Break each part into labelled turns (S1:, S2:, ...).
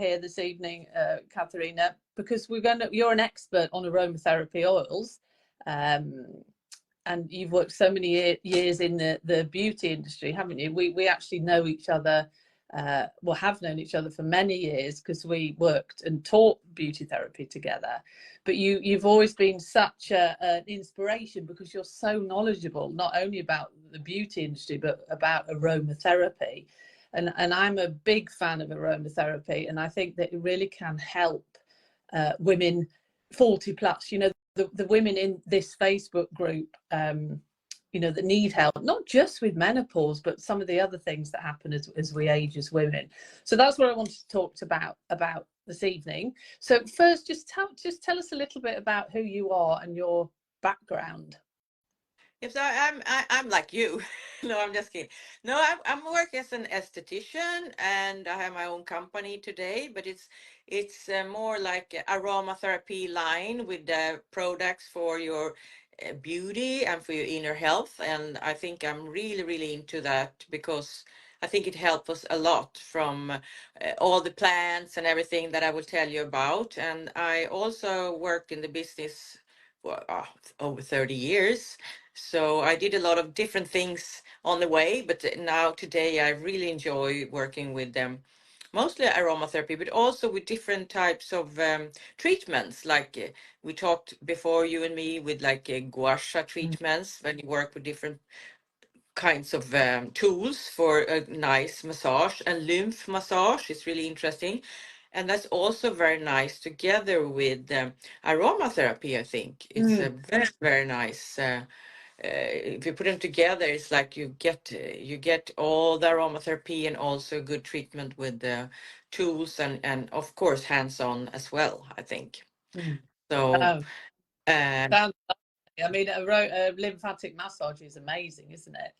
S1: here this evening, Katharina, because you're an expert on aromatherapy oils, and you've worked so many years in the beauty industry, haven't you? We actually know each other, have known each other for many years because we worked and taught beauty therapy together. But you've always been such an inspiration because you're so knowledgeable, not only about the beauty industry, but about aromatherapy. And I'm a big fan of aromatherapy, and I think that it really can help women 40 plus. The women in this Facebook group, that need help, not just with menopause, but some of the other things that happen as we age as women. So that's what I wanted to talk about this evening. So first, just tell us a little bit about who you are and your background.
S2: Yes, I'm like you. No, I'm just kidding. No, I'm working as an esthetician, and I have my own company today. But it's more like a aromatherapy line with products for your beauty and for your inner health. And I think I'm really, really into that because I think it helps us a lot from all the plants and everything that I will tell you about. And I also worked in the business for over 30 years. So I did a lot of different things on the way, but now today I really enjoy working with them. Mostly aromatherapy, but also with different types of treatments. Like we talked before, you and me, with like gua sha treatments, when you work with different kinds of tools for a nice massage, and lymph massage is really interesting. And that's also very nice together with aromatherapy. I think it's a very, very nice. If you put them together, it's like you get all the aromatherapy and also good treatment with the tools and of course hands-on as well, I think. So
S1: Oh, I mean, a lymphatic massage is amazing, isn't it?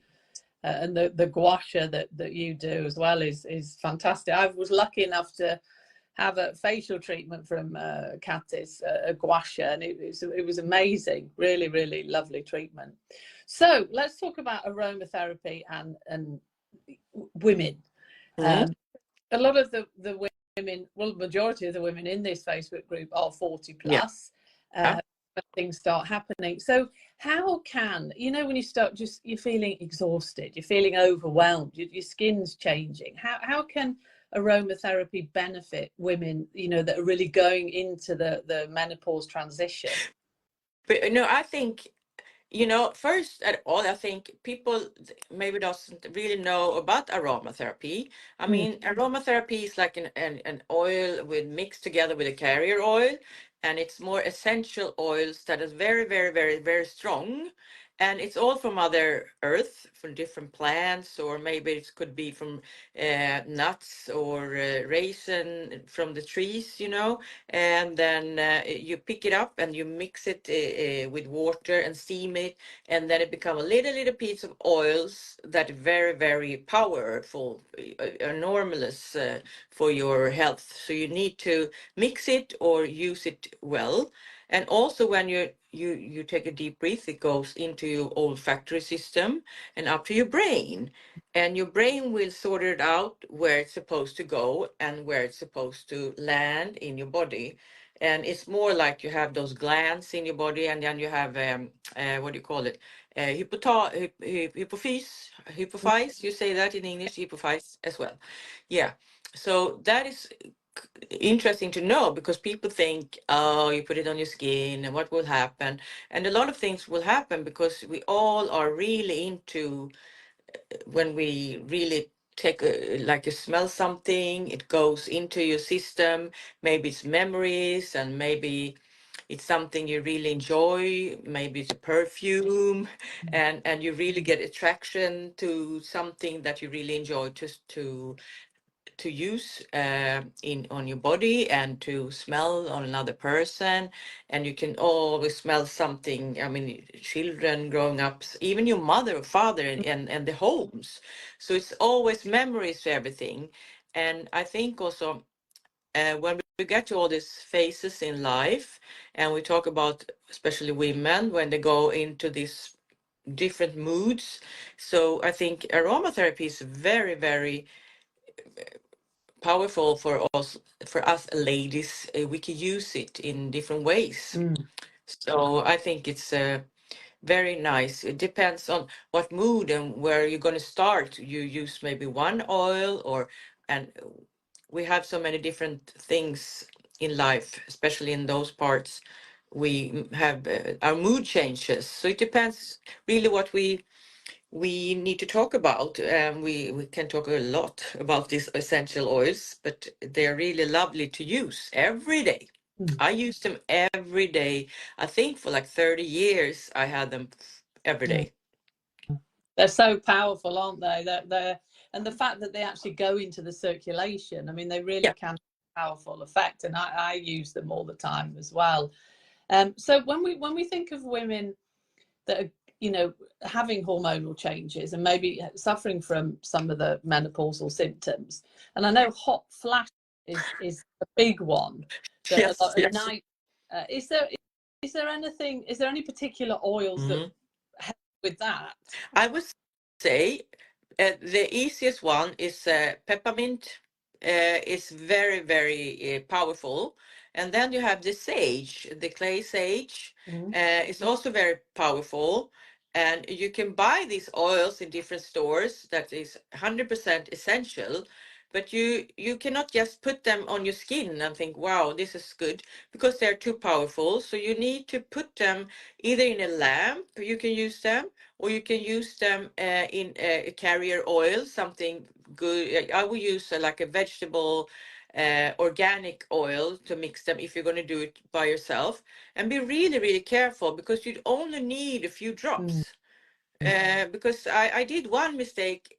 S1: And the gua sha that you do as well is fantastic. I was lucky enough to have a facial treatment from Katties, a gua sha, and it was amazing. Really, really lovely treatment. So let's talk about aromatherapy and women.
S2: mm,
S1: A lot of the women, well, the majority of the women in this Facebook group are 40
S2: yeah.
S1: plus. When things start happening. So how can, when you start you're feeling exhausted, you're feeling overwhelmed, your skin's changing. How can aromatherapy benefit women, that are really going into the menopause transition?
S2: But I think first at all, I think people maybe doesn't really know about aromatherapy. I mean, aromatherapy is like an oil with mixed together with a carrier oil, and it's more essential oils that is very, very, very, very strong. And it's all from Mother Earth, from different plants, or maybe it could be from nuts or raisin from the trees, and then you pick it up and you mix it with water and steam it, and then it becomes a little piece of oils that are very, very powerful, enormous for your health. So you need to mix it or use it well. And also when you take a deep breath, it goes into your olfactory system and up to your brain. And your brain will sort it out where it's supposed to go and where it's supposed to land in your body. And it's more like you have those glands in your body, and then you have what do you call it? Hypophyse. You say that in English, hypophyse as well. Yeah. So that is interesting to know, because people think, oh, you put it on your skin and what will happen? And a lot of things will happen because we all are really into, when we really take like you smell something, it goes into your system. Maybe it's memories, and maybe it's something you really enjoy. Maybe it's a perfume, and you really get attraction to something that you really enjoy to use in on your body, and to smell on another person. And you can always smell something. I mean, children growing up, even your mother or father, and the homes. So it's always memories to everything. And I think also when we get to all these phases in life, and we talk about especially women when they go into these different moods. So I think aromatherapy is very, very powerful for us ladies. We can use it in different ways. So I think it's very nice. It depends on what mood and where you're going to start. You use maybe one oil, and we have so many different things in life, especially in those parts. We have our mood changes. So it depends really what we need to talk about. We can talk a lot about these essential oils, but they're really lovely to use every day. I use them every day. I think for like 30 years, I had them every day.
S1: They're so powerful, aren't they? And the fact that they actually go into the circulation, I mean, they really can have a powerful effect. And I use them all the time as well. So when we think of women that are, you know, having hormonal changes and maybe suffering from some of the menopausal symptoms, and I know hot flash is a big one that
S2: Yes,
S1: a lot of
S2: yes.
S1: night. Is there anything? Is there any particular oils that help with that?
S2: I would say the easiest one is peppermint. Is very, very powerful. And then you have the sage, the clay sage. It's also very powerful. And you can buy these oils in different stores that is 100% essential. But you cannot just put them on your skin and think, wow, this is good, because they're too powerful. So you need to put them either in a lamp, you can use them, or you can use them in a carrier oil, something good. I will use like a vegetable organic oil to mix them if you're going to do it by yourself. And be really, really careful, because you only need a few drops. Because I did one mistake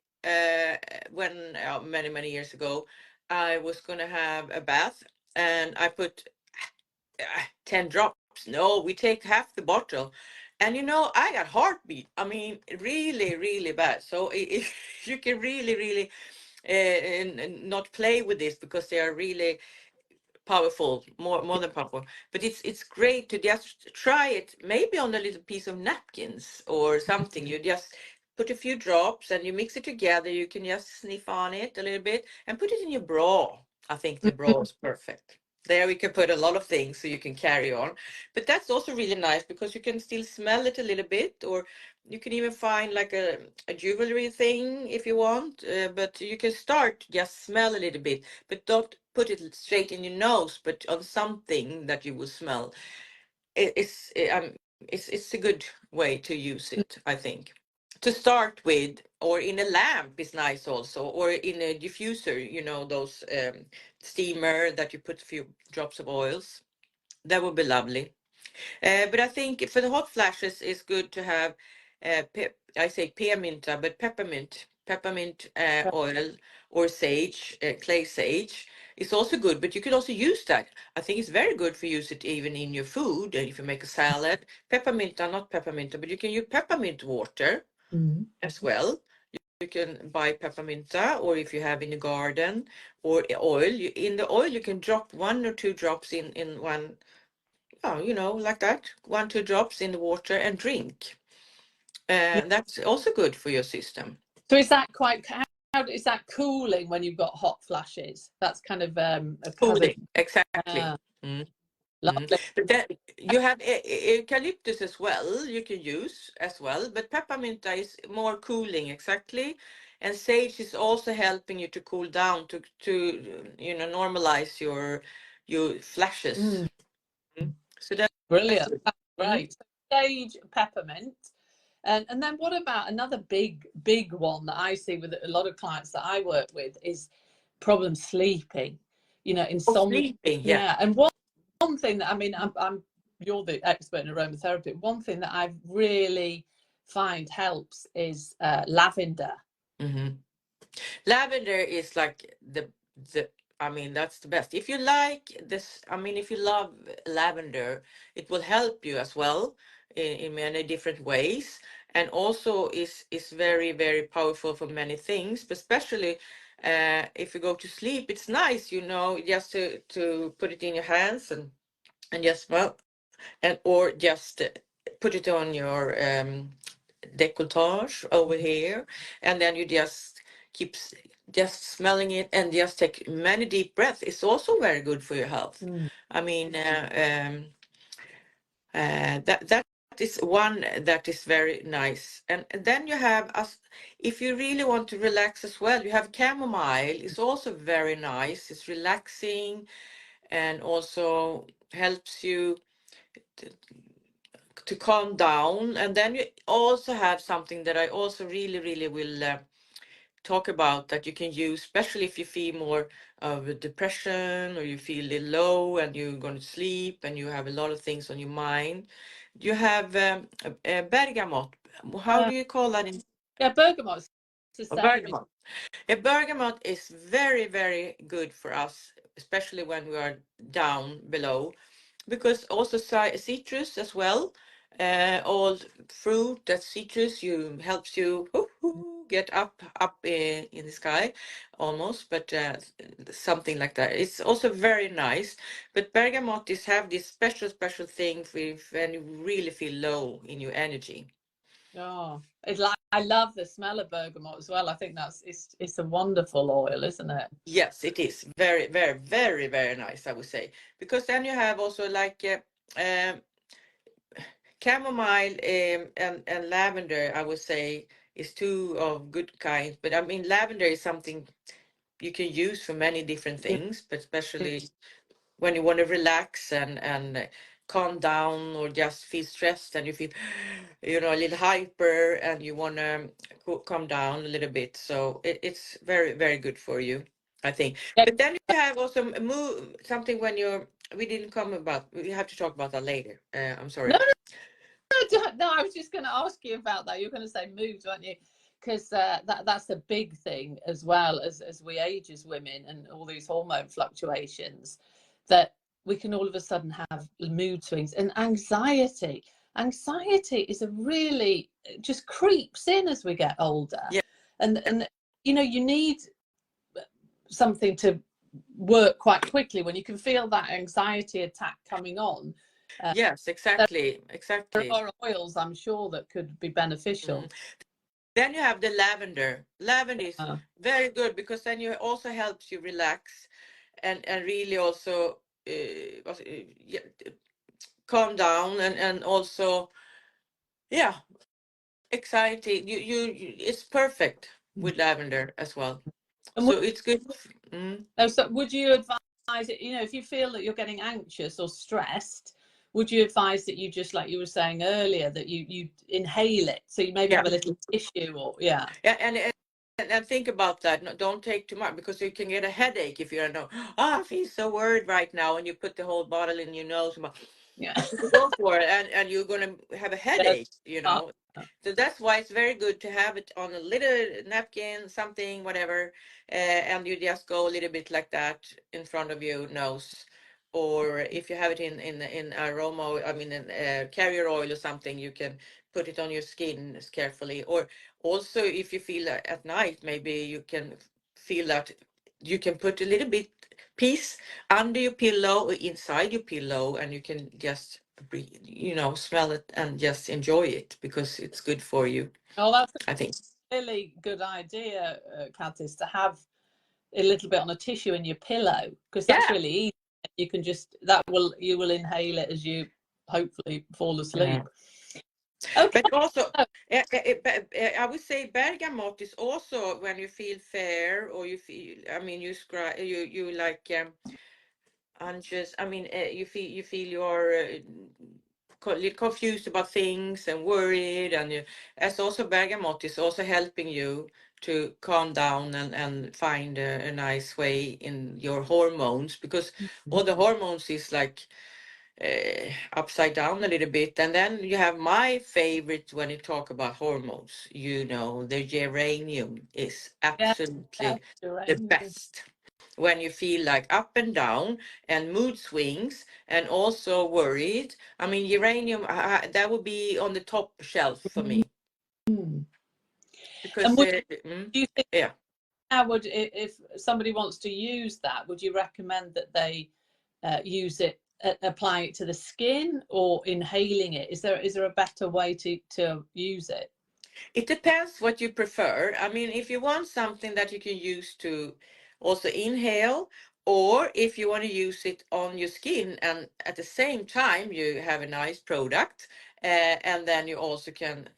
S2: when many, many years ago. I was going to have a bath and I put 10 drops. No, we take half the bottle. And I got heartbeat. I mean, really, really bad. So if you can really, really not play with this, because they are really powerful, more than powerful. But it's great to just try it, maybe on a little piece of napkins or something. You just put a few drops and you mix it together. You can just sniff on it a little bit and put it in your bra. I think the bra is perfect. There we can put a lot of things so you can carry on. But that's also really nice, because you can still smell it a little bit, or you can even find like a jewelry thing if you want. But you can start just smell a little bit, but don't put it straight in your nose, but on something that you will smell. It's a good way to use it, I think. To start with, or in a lamp is nice also, or in a diffuser, those steamer that you put a few drops of oils. That would be lovely. But I think for the hot flashes, it's good to have, I say pepperminta, but peppermint oil, or sage, clay sage. It's also good, but you can also use that. I think it's very good for use it even in your food, and if you make a salad. Pepperminta, not pepperminta, but you can use peppermint water as well. You can buy pepperminta, or if you have in the garden, or oil. In the oil, you can drop 1 or 2 drops in one. Oh, like that. 1, 2 drops in the water and drink. That's also good for your system.
S1: So is that how is that cooling when you've got hot flashes? That's kind of a
S2: Cooling, exactly.
S1: Lovely.
S2: But then you have eucalyptus as well, you can use as well, but peppermint is more cooling, exactly. And sage is also helping you to cool down, to normalize your flashes. So that's
S1: Brilliant. That's
S2: mm,
S1: great. So sage, peppermint. And then what about another big one that I see with a lot of clients that I work with is problem sleeping, insomnia.
S2: sleeping, yeah.
S1: Yeah. And one thing that, I mean, you're the expert in aromatherapy. One thing that I really find helps is lavender.
S2: Lavender is like the I mean, that's the best. If you like this, I mean, if you love lavender, it will help you as well in many different ways, and also is very, very powerful for many things, but especially if you go to sleep. It's nice, just to put it in your hands and just smell, and or just put it on your décolletage over here, and then you just keep just smelling it and just take many deep breaths is also very good for your health.
S1: Mm.
S2: I mean, that is one that is very nice. And then you have us, if you really want to relax as well, you have chamomile. It's also very nice. It's relaxing and also helps you to, to calm down. And then you also have something that I also really will talk about that you can use, especially if you feel more of a depression or you feel a little low and you're going to sleep and you have a lot of things on your mind. You have a bergamot. How do you call that in
S1: Yeah, bergamot's the same.
S2: bergamot? A bergamot is very good for us, especially when we are down below, because also citrus as well. All fruit that's citrus you helps you get up in the sky almost, but something like that. It's also very nice. But bergamot is have this special thing when you really feel low in your energy.
S1: Oh, it's like I love the smell of bergamot as well. I think it's a wonderful oil, isn't it?
S2: Yes, it is very nice, I would say, because then you have also like chamomile and lavender, I would say, is two of good kinds. But I mean, lavender is something you can use for many different things, but especially when you want to relax and calm down or just feel stressed and you feel, a little hyper and you want to calm down a little bit. So it's very good for you, I think.
S1: Yeah.
S2: But then you have also something when we didn't come about, we have to talk about that later. I'm sorry.
S1: No, no, I was just going to ask you about that. You're going to say moods, weren't you? Because that's a big thing as well as we age as women and all these hormone fluctuations, that we can all of a sudden have mood swings and anxiety. Anxiety is a really just creeps in as we get older,
S2: Yeah.
S1: and you need something to work quite quickly when you can feel that anxiety attack coming on.
S2: Yes, exactly.
S1: There are oils, I'm sure, that could be beneficial.
S2: Then you have the lavender. Lavender is
S1: Uh,
S2: very good because then you also helps you relax and really also yeah, calm down and also yeah, anxiety. It's perfect with lavender as well.
S1: and
S2: So it's good. Mm.
S1: so would you advise it, if you feel that you're getting anxious or stressed, would you advise that you just, like you were saying earlier, that you inhale it? So you maybe
S2: Yeah.
S1: have a little tissue or, yeah.
S2: Yeah, and think about that. No, don't take too much because you can get a headache if you don't know. Oh, I feel so worried right now, and you put the whole bottle in your nose.
S1: Yeah.
S2: Go for it, and you're gonna have a
S1: Yes.
S2: headache. So that's why it's very good to have it on a little napkin, something, whatever, and you just go a little bit like that in front of your nose. Or if you have it in aroma, I mean, in carrier oil or something, you can put it on your skin carefully. Or also, if you feel at night, maybe you can feel that you can put a little bit piece under your pillow or inside your pillow, and you can just breathe, smell it and just enjoy it because it's good for you.
S1: Oh, that's
S2: I think.
S1: a really good idea, Kattis, to have a little bit on a tissue in your pillow, because that's
S2: Yeah.
S1: really easy. You will inhale it as you hopefully fall asleep. Okay.
S2: But also, I would say bergamot is also when you feel fair or you feel, I mean, you like anxious. I mean, you feel you're little confused about things and worried, and as also bergamot is also helping you to calm down and find a nice way in your hormones because all the hormones is like upside down a little bit. And then you have my favorite when you talk about hormones, the geranium is
S1: Yeah,
S2: absolutely the
S1: geranium.
S2: best when you feel like up and down and mood swings and also worried. I mean, geranium, that would be on the top shelf for me
S1: Mm. And
S2: because,
S1: do you think,
S2: yeah.
S1: if somebody wants to use that, would you recommend that they use it, apply it to the skin, or inhaling it? Is there a better way to use it?
S2: It depends what you prefer. I mean, if you want something that you can use to also inhale, or if you want to use it on your skin and at the same time you have a nice product, and then you also can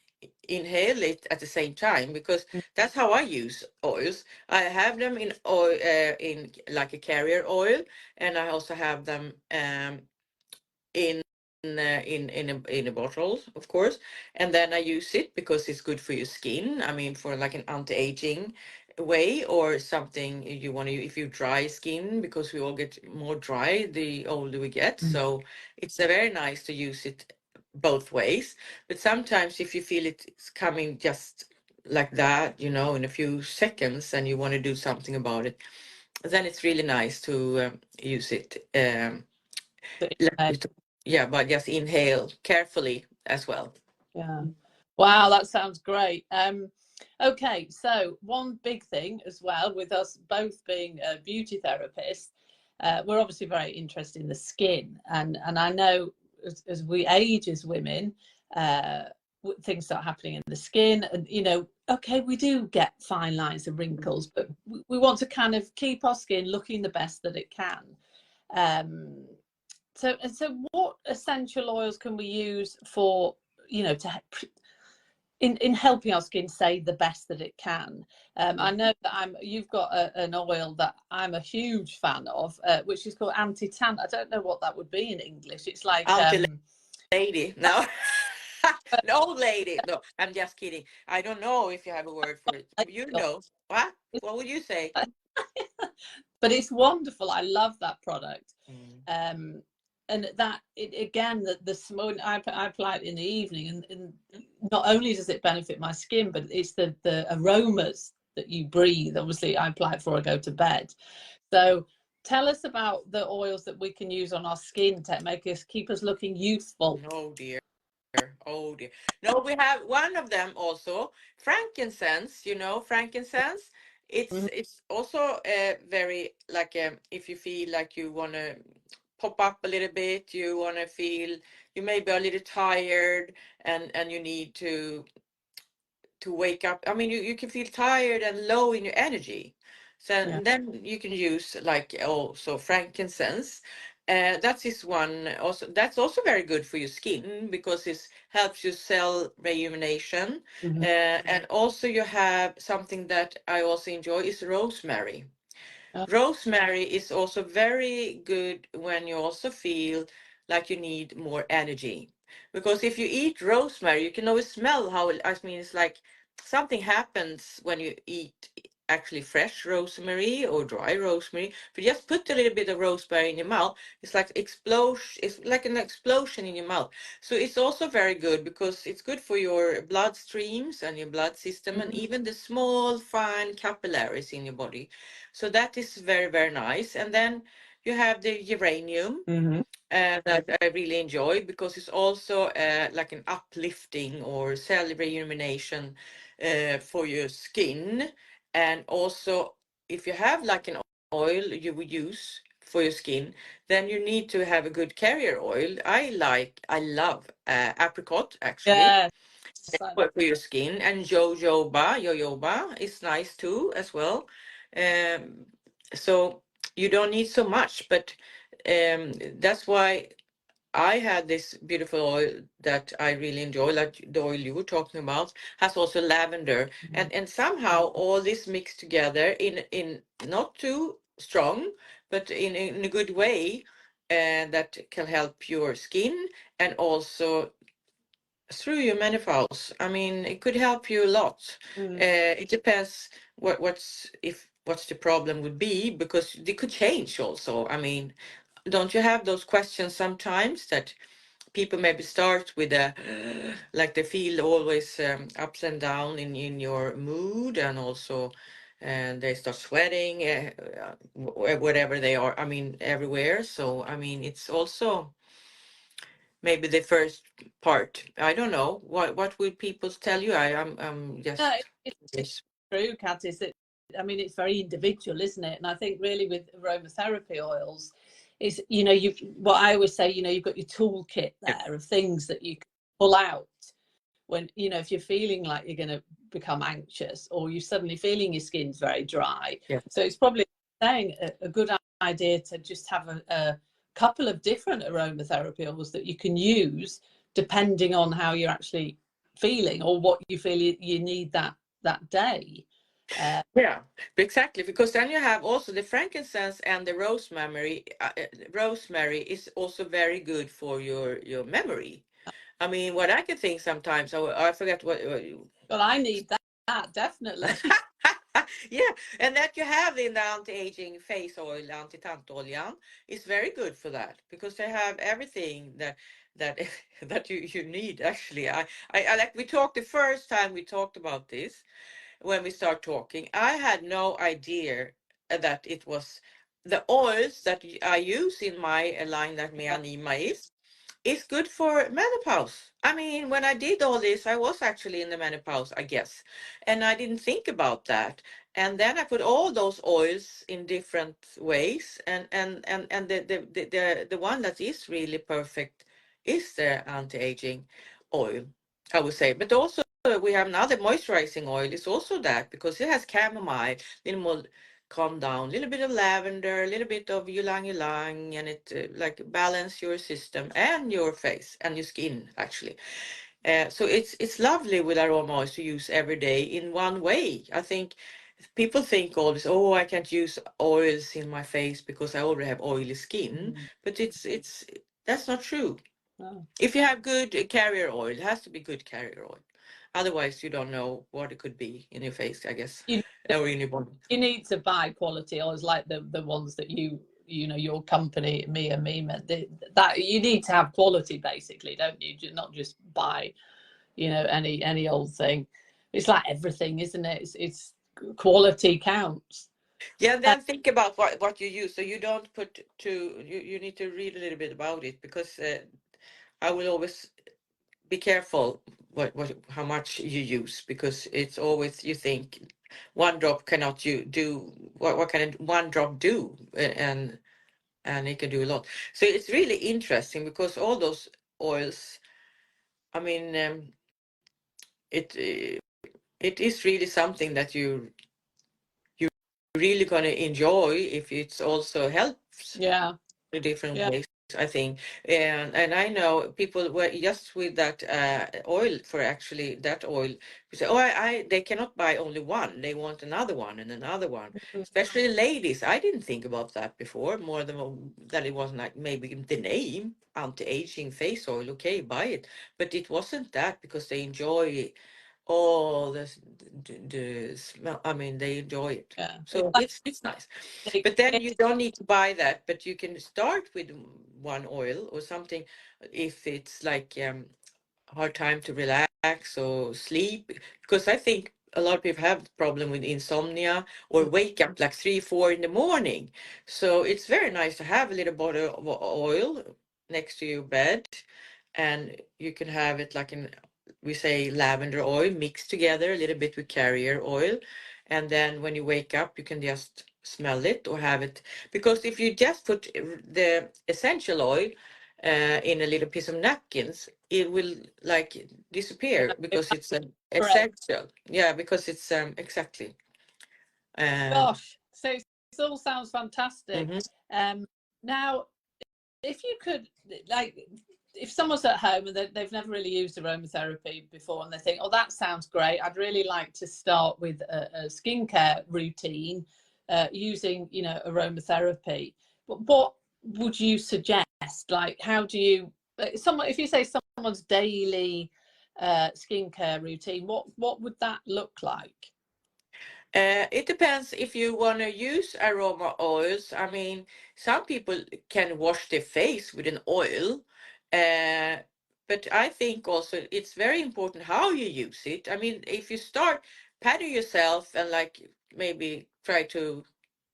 S2: inhale it at the same time, because that's how I use oils. I have them in oil, in like a carrier oil, and I also have them in in a bottle, of course, and then I use it because it's good for your skin. I mean, for like an anti-aging way, or something you want to, if you dry skin, because we all get more dry the older we get. So it's very nice to use it both ways. But sometimes if you feel it's coming just like that, in a few seconds, and you want to do something about it, then it's really nice to use it.
S1: Uh,
S2: Yeah, but just inhale carefully as well.
S1: yeah. Wow, that sounds great. Okay, so one big thing as well, with us both being beauty therapists, we're obviously very interested in the skin, and I know as we age as women, things start happening in the skin, and okay, we do get fine lines and wrinkles, but we want to kind of keep our skin looking the best that it can. So what essential oils can we use for, to in helping our skin say the best that it can? I know that you've got an oil that I'm a huge fan of, which is called anti-tan. I don't know what that would be in English. It's like
S2: Lady, no. An old lady. No, I'm just kidding. I don't know if you have a word for it. You know. What would you say?
S1: but it's wonderful. I love that product.
S2: Mm.
S1: And that again, the smoke, I apply it in the evening, and not only does it benefit my skin, but it's the aromas that you breathe. Obviously I apply it before I go to bed. So tell us about the oils that we can use on our skin to keep us looking youthful.
S2: Oh dear. Oh dear. No, we have one of them also, frankincense. Frankincense. It's also very like, if you feel like you want to pop up a little bit, you want to feel, you may be a little tired, and you need to wake up. I mean, you can feel tired and low in your energy. So
S1: Yeah.
S2: then you can use like also frankincense. That is one also, that's also very good for your skin, because it helps your cell rejuvenation. And also you have something that I also enjoy is rosemary. Rosemary is also very good when you also feel like you need more energy. Because if you eat rosemary, you can always smell how, I mean, it's like something happens when you eat actually fresh rosemary or dry rosemary. If you just put a little bit of rosemary in your mouth, it's like it's like an explosion in your mouth. So it's also very good, because it's good for your blood streams and your blood system, and even the small fine capillaries in your body. So that is very, very nice. And then you have the uranium, that I really enjoy, because it's also like an uplifting or cell rejuvenation for your skin. And also, if you have like an oil you would use for your skin, then you need to have a good carrier oil. I love apricot, actually,
S1: Yeah.
S2: for your skin, and jojoba is nice too as well. Um, so you don't need so much, but that's why I had this beautiful oil that I really enjoy, like the oil you were talking about, has also lavender, and somehow all this mixed together in not too strong, but in a good way, that can help your skin, and also through your menopause. I mean, it could help you a lot. It depends what's the problem would be, because they could change also. I mean, don't you have those questions sometimes, that people maybe start with a like they feel always ups and down in your mood, and also and they start sweating, whatever they are, I mean, everywhere. So I mean, it's also maybe the first part. I don't know. What would people tell you? I'm
S1: No,
S2: just
S1: it's
S2: yes.
S1: true, Kat. I mean, it's very individual, isn't it? And I think really with aromatherapy oils, is what I always say. You've got your toolkit there of things that you can pull out when, you know, if you're feeling like you're going to become anxious, or you're suddenly feeling your skin's very dry.
S2: Yeah.
S1: So it's probably saying a good idea to just have a couple of different aromatherapy oils that you can use depending on how you're actually feeling, or what you feel you need that day.
S2: Yeah, exactly. Because then you have also the frankincense and the rosemary. Rosemary is also very good for your memory. I mean, what I can think sometimes, I forget what
S1: Well, I need that definitely.
S2: yeah, and that you have in the anti-aging face oil, anti-tantoljan, is very good for that, because they have everything that that you need actually. I like, we talked the first time we talked about this, when we start talking, I had no idea that it was the oils that I use in my line, that Meanima is good for menopause. I mean, when I did all this, I was actually in the menopause, I guess, and I didn't think about that. And then I put all those oils in different ways, and the one that is really perfect is the anti-aging oil, I would say. But also we have another moisturizing oil. It's also that, because it has chamomile, little more calm down, a little bit of lavender, a little bit of ylang ylang, and it like balance your system and your face and your skin actually. So it's lovely with aroma oils to use every day in one way. I think people think always, oh, I can't use oils in my face because I already have oily skin, but it's that's not true.
S1: Oh.
S2: If you have good carrier oil, it has to be good carrier oil. Otherwise, you don't know what it could be in your face, I guess,
S1: You
S2: or in your body.
S1: you need to buy quality oils like the ones that you know, your company, me and Mima, that you need to have quality basically, don't you? Not just buy, you know, any old thing. It's like everything, isn't it? It's quality counts.
S2: Yeah, then think about what you use. So you don't put you need to read a little bit about it, because I will always be careful how much you use, because it's always, you think one drop cannot you do, what can one drop do? And it can do a lot. So it's really interesting, because all those oils, I mean, it it is really something that you really gonna enjoy if it's also helps
S1: Yeah,
S2: in different
S1: yeah,
S2: ways, I think. And I know people were just with that oil, for actually that oil, we say, oh, they cannot buy only one, they want another one and another one, especially ladies. I didn't think about that before, more than that it wasn't like maybe the name anti-aging face oil, okay, buy it, but it wasn't that, because they enjoy all the smell. I mean, they enjoy it.
S1: yeah. It's
S2: So
S1: like
S2: it's nice.
S1: the
S2: But then you don't need to buy that, but you can start with one oil or something if it's like hard time to relax or sleep. Because I think a lot of people have the problem with insomnia, or wake up like 3, 4 in the morning. So it's very nice to have a little bottle of oil next to your bed, and you can have it like in, we say, lavender oil mixed together a little bit with carrier oil, and then when you wake up you can just smell it or have it, because if you just put the essential oil in a little piece of napkins, it will like disappear, because it's an
S1: great.
S2: essential. Yeah, because it's exactly. um,
S1: Gosh, so it all sounds fantastic.
S2: mhm.
S1: Now, if you could, like, if someone's at home and they've never really used aromatherapy before, and they think, oh, that sounds great, I'd really like to start with a skincare routine using, you know, aromatherapy, but what would you suggest? Like, how do you, someone, if you say someone's daily skincare routine, what would that look like?
S2: It depends if you want to use aroma oils. I mean, some people can wash their face with an oil, uh, but I think also it's very important how you use it. I mean, if you start patting yourself and like maybe try to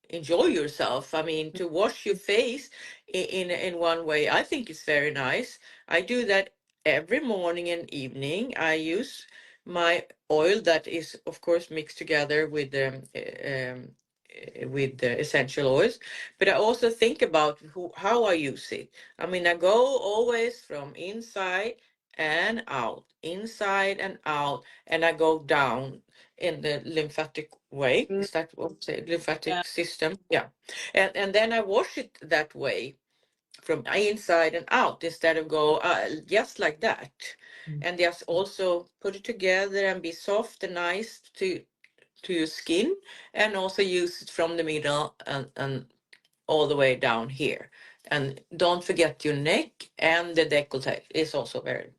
S2: enjoy yourself. I mean, to wash your face in one way, I think it's very nice. I do that every morning and evening. I use my oil that is, of course, mixed together with the essential oils, but I also think about how I use it. I mean, I go always from inside and out, inside and out, and I go down in the lymphatic way.
S1: Mm,
S2: Is that what say
S1: yeah.
S2: lymphatic system? Yeah. And then I wash it that way from inside and out instead of go just like that.
S1: Mm.
S2: And just also put it together and be soft and nice to your skin, and also use it from the middle and all the way down here. And don't forget your neck, and the décolleté is also very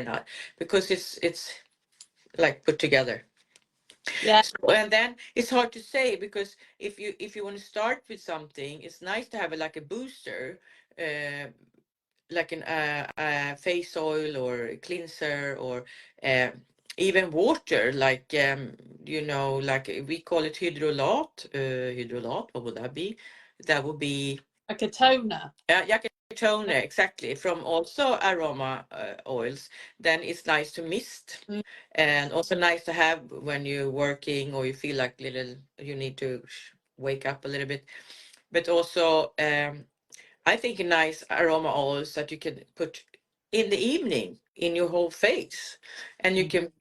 S2: nice because it's like put together.
S1: Yeah.
S2: So, and then it's hard to say because if you want to start with something, it's nice to have like a booster, uh, like a face oil or a cleanser, or uh, even water, like like we call it hydrolat. Hydrolat, what would that be? That would be
S1: Like a toner.
S2: yeah, toner, exactly, from also aroma oils. Then it's nice to mist,
S1: Mm.
S2: and also nice to have when you're working or you feel like you need to wake up a little bit. But also I think a nice aroma oils that you can put in the evening in your whole face, and you
S1: Mm.
S2: can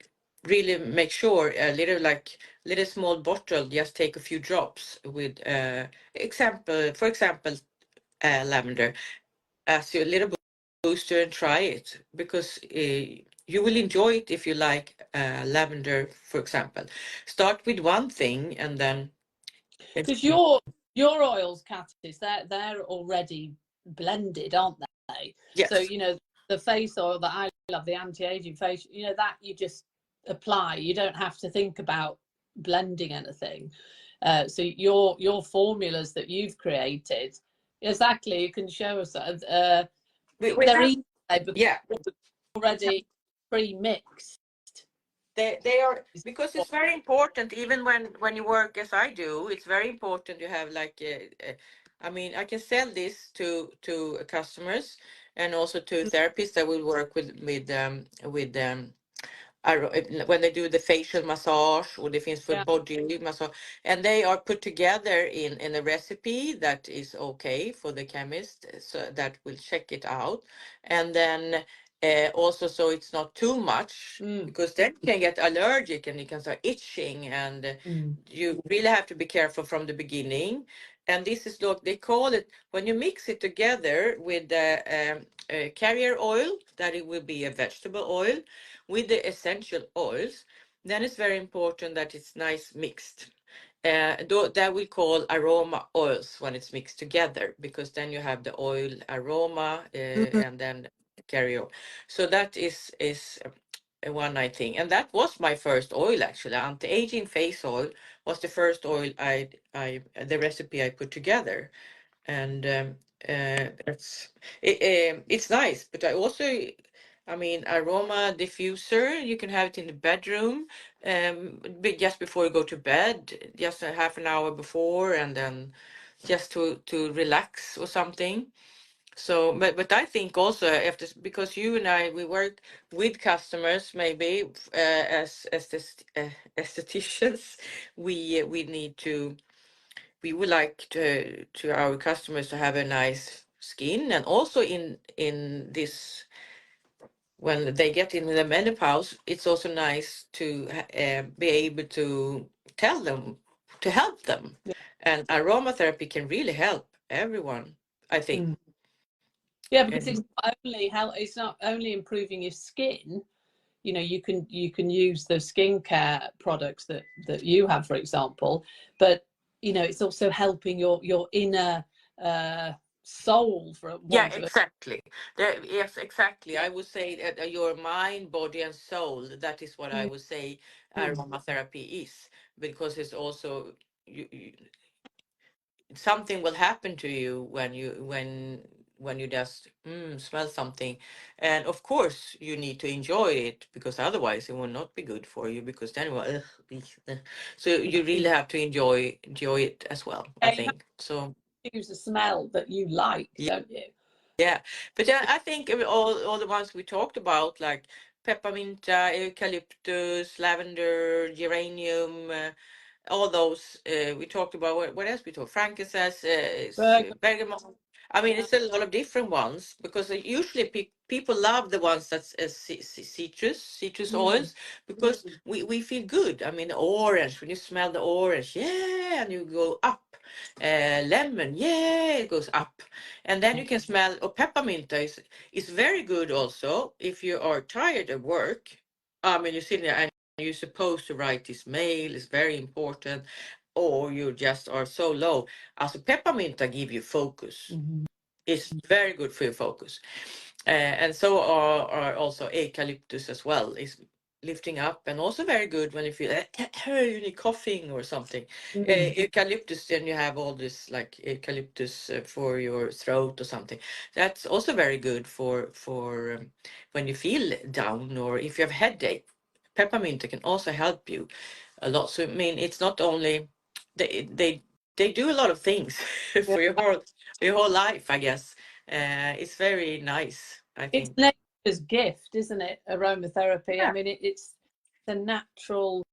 S2: really make sure a little, like little small bottle, just take a few drops with for example lavender as your little booster, and try it, because you will enjoy it if you like lavender, for example. Start with one thing and then
S1: Because your oils, Katties, they're already blended, aren't they? So
S2: yes.
S1: you know the face oil that I love, the anti-aging face, you know that you just apply. You don't have to think about blending anything. So your formulas that you've created, exactly, you can show us.
S2: We
S1: They're
S2: have,
S1: easy because
S2: yeah,
S1: they're already pre-mixed.
S2: they are, because it's very important, even when you work as I do, it's very important you have like I mean, I can sell this to customers, and also to therapists that will work with when they do the facial massage, or the things for
S1: Yeah.
S2: body massage, and they are put together in a recipe that is okay for the chemist, so that will check it out. And then also, so it's not too much,
S1: Mm.
S2: because then you can get allergic and you can start itching, and
S1: Mm.
S2: you really have to be careful from the beginning. And this is, look, they call it, when you mix it together with the carrier oil, that it will be a vegetable oil, with the essential oils, then it's very important that it's nice mixed. That we call aroma oils when it's mixed together, because then you have the oil aroma
S1: Mm.
S2: and then carrier. So that is one nice thing, and that was my first oil actually. Anti-aging face oil was the first oil the recipe I put together, and it's nice. But I mean, aroma diffuser, you can have it in the bedroom, just before you go to bed, just a half an hour before, and then just to relax or something. So, but I think also, after, because you and I, we work with customers, maybe as this estheticians, we need to, we would like to our customers to have a nice skin, and also in this, when they get in the menopause, it's also nice to be able to tell them, to help them.
S1: Yeah.
S2: And aromatherapy can really help everyone, I think.
S1: Mm. Yeah, because
S2: And
S1: it's not only improving your skin. You know, you can use the skincare products that you have, for example, but you know it's also helping your inner uh, soul, for
S2: yeah,
S1: want of a
S2: exactly. Yes, exactly. I would say that your mind, body, and soul, that is what I
S1: mm,
S2: would say
S1: mm,
S2: aromatherapy is, because it's also, you something will happen to you when you just smell something, and of course you need to enjoy it, because otherwise it will not be good for you, because then well, so you really have to enjoy it as well, I
S1: yeah, you have
S2: think so.
S1: to use a smell that you like, don't you?
S2: Yeah, but I think all the ones we talked about, like peppermint, eucalyptus, lavender, geranium, all those we talked about. What else we talked? Frankincense,
S1: Burger.
S2: bergamot. I mean, it's a lot of different ones because usually people love the ones that's citrus oils because we feel good. I mean, orange, when you smell the orange, yeah, and you go up. Lemon, yeah, it goes up. And then you can smell, or peppermint is very good also if you are tired at work. I mean, you're sitting there and you're supposed to write this mail, it's very important, or you just are so low. Also, peppermint give you focus. It's very good for your focus. And so are also eucalyptus as well. Is lifting up and also very good when you feel you need coughing or something. Eucalyptus, then you have all this like eucalyptus for your throat or something. That's also very good for when you feel down or if you have headache. Peppermint can also help you a lot. So I mean, it's not only they do a lot of things
S1: Yeah.
S2: for your whole life, I guess. It's very nice, I
S1: It's
S2: think.
S1: nature's gift, isn't it? Aromatherapy.
S2: Yeah,
S1: I mean, it's the natural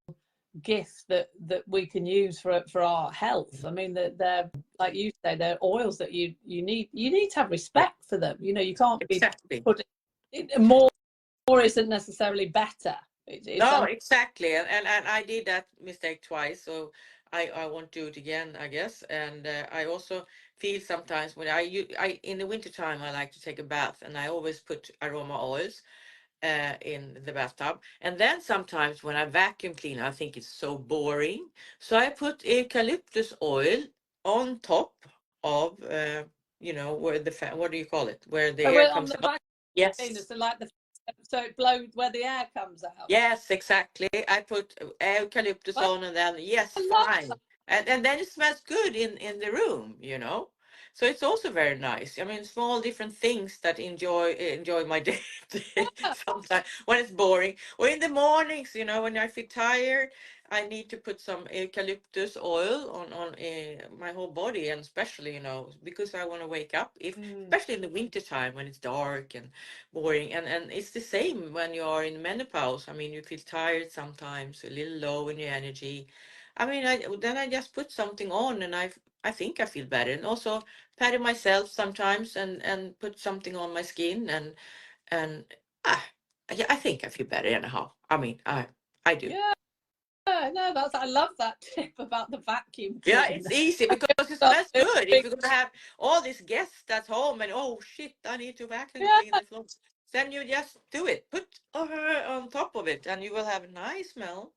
S1: gift that we can use for our health. I mean, they're like you say, they're oils that you need to have respect for them. You know, you can't be
S2: exactly.
S1: putting more isn't necessarily better. It's
S2: No, exactly. And I did that mistake twice, so I won't do it again, I guess. And I also feel sometimes when I in the wintertime I like to take a bath, and I always put aroma oils in the bathtub. And then sometimes when I vacuum clean, I think it's so boring. So I put eucalyptus oil on top of, where what do you call it? Where the air
S1: we're on
S2: comes
S1: the
S2: out.
S1: vacuum cleaner,
S2: Yes.
S1: so like so it blows where the air comes out.
S2: Yes, exactly. I put eucalyptus
S1: Well,
S2: on and then, yes,
S1: I love
S2: fine. And then it smells good in the room, So it's also very nice. I mean, small different things that enjoy my day,
S1: that.
S2: sometimes when it's boring. Or in the mornings, when I feel tired, I need to put some eucalyptus oil on my whole body, and especially, because I want to wake up, especially in the winter time when it's dark and boring. And it's the same when you are in menopause. I mean, you feel tired sometimes, a little low in your energy. I mean, then I just put something on, and I think I feel better. And also patting myself sometimes and put something on my skin, and ah, yeah, I think I feel better anyhow. I mean, I do.
S1: Yeah, no, I love that tip about the vacuum
S2: Yeah,
S1: cleaner.
S2: it's easy because it
S1: Got
S2: smells
S1: a
S2: good. If
S1: big-
S2: you're gonna have all these guests at home and oh shit, I need to vacuum
S1: yeah,
S2: clean the floor, then you just do it. Put her on top of it, and you will have a nice smell.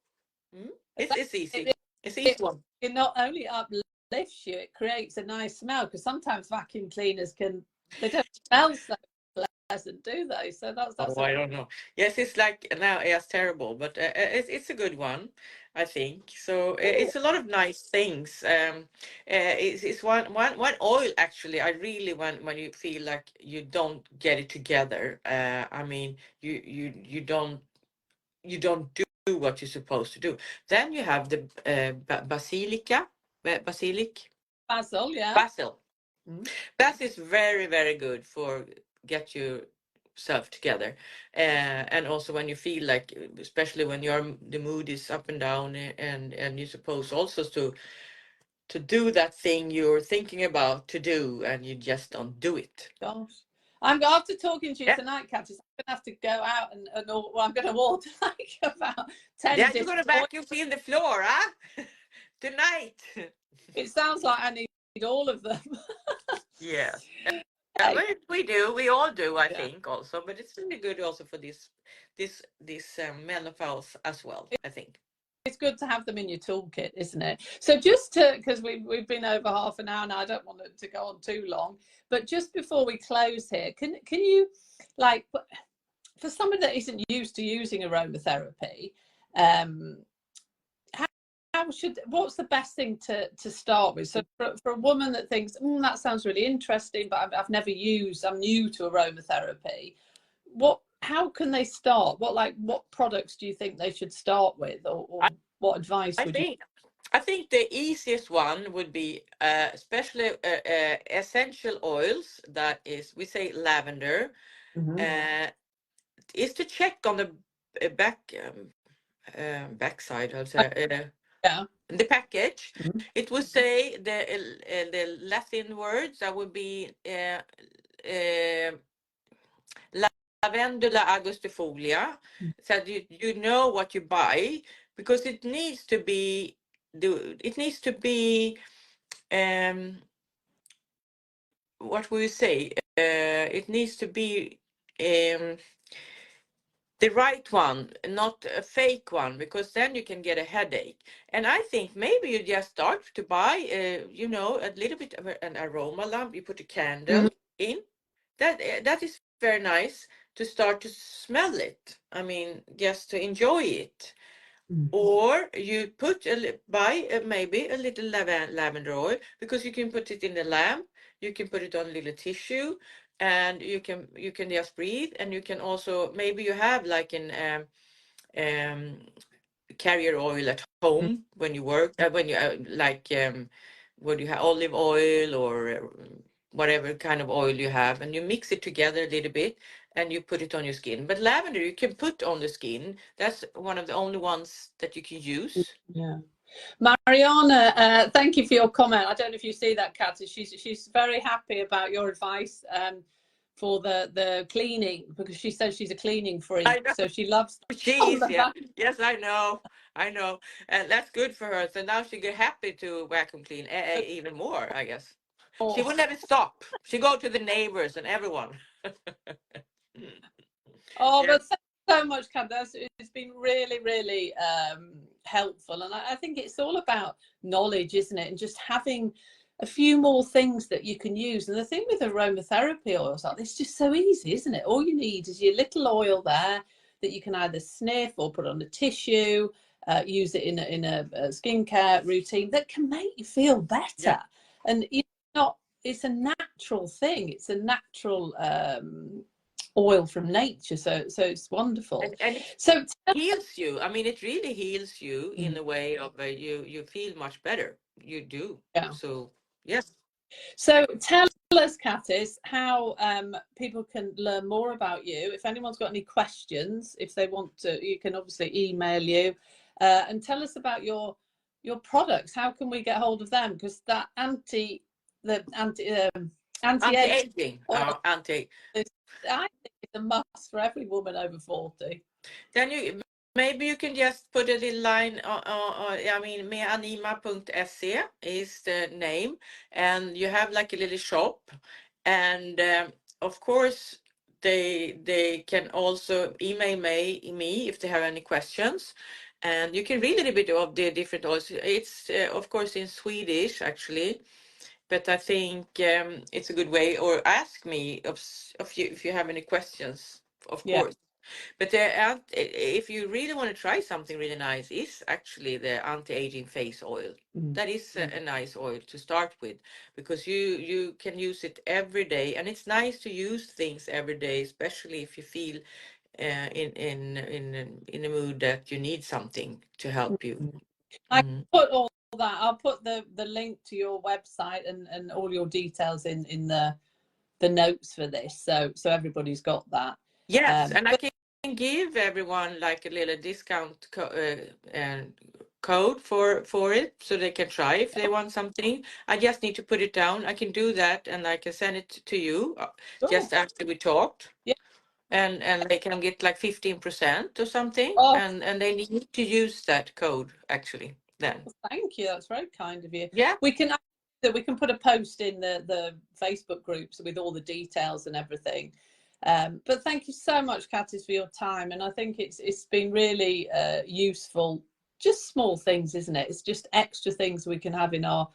S2: Mm? It's easy.
S1: it,
S2: It's easy
S1: it,
S2: one.
S1: it not only uplifts you, it creates a nice smell because sometimes vacuum cleaners they don't smell so pleasant, do they? So that's
S2: Oh,
S1: a
S2: I don't know. Yes, it's like now it's terrible, but it's a good one, I think. So
S1: ooh,
S2: it's a lot of nice things. It's one oil actually. I really want when you feel like you don't get it together. I mean, you don't do what you're supposed to do. Then you have the
S1: basil, yeah.
S2: basil.
S1: Mm.
S2: That is very, very good for get yourself together. And also when you feel like, especially when the mood is up and down, and you're supposed also to do that thing you're thinking about to do, and you just don't do it.
S1: Gosh, after talking to you
S2: Yeah,
S1: tonight, Katties, I'm gonna have to go out and well, I'm gonna order like about 10
S2: yeah, you're
S1: different
S2: gonna
S1: oils.
S2: vacuum clean the floor, huh? Tonight.
S1: It sounds like I need all of them.
S2: Yes. Yeah,
S1: Hey,
S2: we all do, I
S1: yeah.
S2: think, also, but it's really good also for this menopause as well, I think.
S1: It's good to have them in your toolkit, isn't it? So just to, because we've been over half an hour now, I don't want it to go on too long, but just before we close here, can you, like, for somebody that isn't used to using aromatherapy, um, what's the best thing to start with? So for a woman that thinks, that sounds really interesting, but I'm new to aromatherapy. How can they start? What products do you think they should start with,
S2: I,
S1: or what advice
S2: I
S1: would you?
S2: think I think the easiest one would be especially essential oils. That is, we say lavender.
S1: Mm-hmm.
S2: Uh, is to check on the backside. I'll say. the package,
S1: Mm-hmm.
S2: it would say the Latin words that would be lavendula angustifolia, so that you know what you buy, because it needs to be what will you say, it needs to be um, the right one, not a fake one, because then you can get a headache. And I think maybe you just start to buy, a little bit of an aroma lamp. You put a
S1: Mm-hmm.
S2: candle in. That is very nice to start to smell it. I mean, just to enjoy it. Or you buy maybe a little lavender oil, because you can put it in the lamp. You can put it on a little tissue, and you can just breathe. And you can also, maybe you have like an um, carrier oil at home when you work, when you what you have, olive oil or whatever kind of oil you have, and you mix it together a little bit and you put it on your skin. But lavender you can put on the skin. That's one of the only ones that you can use.
S1: Yeah. Mariana, thank you for your comment. I don't know if you see that, Kat. She's very happy about your advice for the cleaning, because she says she's a cleaning freak,
S2: I know
S1: so she loves on
S2: cheese,
S1: the
S2: yeah.
S1: back.
S2: Yes, I know, and that's good for her. So now she get happy to vacuum clean even more, I guess. She will never stop. She go to the neighbors and everyone.
S1: Oh,
S2: Yeah.
S1: but thank you so much, Kat. It's been really, really helpful. And I think it's all about knowledge, isn't it? And just having a few more things that you can use. And the thing with aromatherapy oils, it's just so easy, isn't it? All you need is your little oil there that you can either sniff or put on a tissue, use it in a skincare routine that can make you feel better.
S2: Yeah.
S1: And it's a natural thing. It's a natural oil from nature, so it's wonderful.
S2: And it
S1: So
S2: heals you. I mean, it really heals you in a way of you feel much better. You do.
S1: yeah,
S2: So yes.
S1: so tell us, Kattis, how people can learn more about you. If anyone's got any questions, if they want to, you can obviously email you and tell us about your products. How can we get hold of them? Because that anti age
S2: Anti-aging.
S1: oil,
S2: Anti.
S1: I think it's a must for every woman over 40.
S2: Then maybe you can just put a little line. I mean, meanima.se is the name, and you have like a little shop, and of course they can also email me if they have any questions, and you can read a little bit of the different oils. It's of course in Swedish actually, but I think it's a good way. Or ask me if you have any questions, of
S1: Yeah.
S2: course. But if you really want to try something really nice, is actually the anti-aging face oil. That is a nice oil to start with, because you can use it every day, and it's nice to use things every day, especially if you feel in a mood that you need something to help you.
S1: I
S2: Mm.
S1: put all that. I'll put the link to your website and all your details in the notes for this, so everybody's got that.
S2: Yes, and I can give everyone like a little discount code for it, so they can try if they want something. I just need to put it down. I can do that, and I can send it to you just after we talked.
S1: Yeah.
S2: And they can get like 15% or something,
S1: Oh,
S2: and they need to use that code actually then.
S1: thank you. That's very kind of you.
S2: Yeah.
S1: We can put a post in the Facebook groups with all the details and everything. But thank you so much, Kattis, for your time. And I think it's been really useful. Just small things, isn't it? It's just extra things we can have in our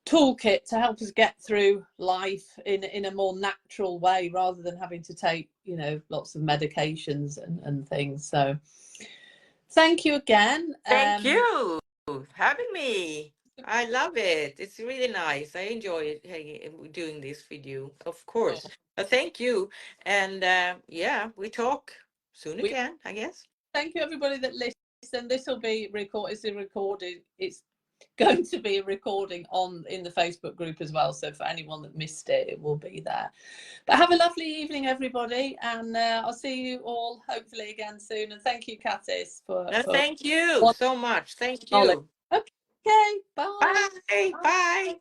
S1: toolkit to help us get through life in a more natural way, rather than having to take lots of medications and things. So thank you again.
S2: Thank you for having me. I love it. It's really nice. I enjoy it, doing this with you, of course. Thank you. And yeah, we talk soon again, I guess.
S1: Thank you, everybody that listened. This will be recorded. It's going to be a recording in the Facebook group as well. So for anyone that missed it, it will be there. But have a lovely evening, everybody, and I'll see you all hopefully again soon. And thank you, Kattis, for
S2: Thank you so much. Thank
S1: knowledge.
S2: you.
S1: Okay, bye.
S2: Bye. Bye.